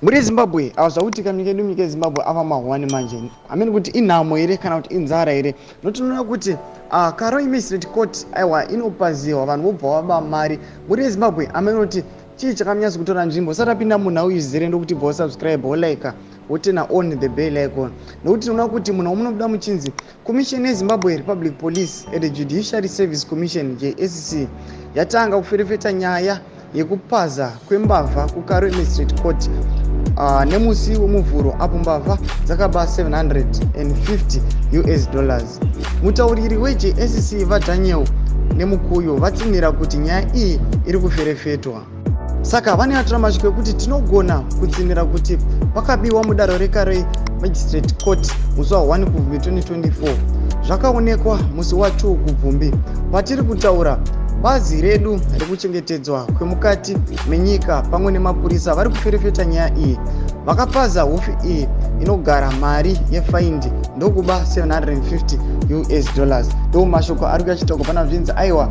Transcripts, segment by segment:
muri Zimbabwe ausakutika nyika yeZimbabwe ava mahwani manje amene kuti inhamo here kana kuti inzara here notoona kuti Karo Magistrate Court aiwa inopaziwa vanhu vobva vaba mari muri Zimbabwe amene kuti chii chakamnyasa kutora nzvimbo usatapinda munhu auyizire ndokuti bva subscribe wolike wotena on the bell icon nokuti tinoona kuti munhu wamunobuda muchinzi Commission yeZimbabwe Republic Police and Judiciary Service Commission JSC yatanga kuferefeta nyaya yekupaza kwembavha kuKaro Magistrate Court nemusi wemuvhuro apo mbavha dzakaba $750. Mutauriri weJSC vaDaniel nemukuyo vatsinira kuti nyaya iyi iri kuferefetwa. Saka vane vatora masviko ekuti tinogona kutsinira kuti pakabiwa mudaro reKaro Magistrate Court musi wa1 Kubvumbi 2024. Zvakaonekwa musi wa2 Kubvumbi patiri kutaura bazi redu rekuchengetedzwa kwemukati menyika pamwe nemapurisa vari kuferefeta nyaya iyi. Vakapaza hofu iyi inogara mari yefaindi ndokuba $750. Ndo mashoko ari kuyachitwa pana zvinzi aiwa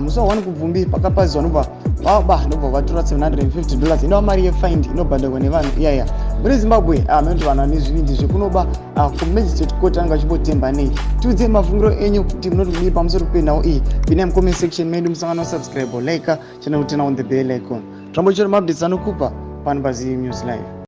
musi wa1 Kubvumbi pakapazwa nobva ndobva vatora $750 inova mari yefaindi inobhadharwa nevanhu iyaya muri Zimbabwe. Menoti vanhu vane zvivindi zvekunoba kuMagistrate Court anga achimbotemba nei. Tiudze mavhungiro enyu kuti munoti kudii pamusoro penhau iyi. Pinai mucomment section medu musangano subscribe like channel on the bell icon. Tambochera maupdates anokupa pano paZim News Live.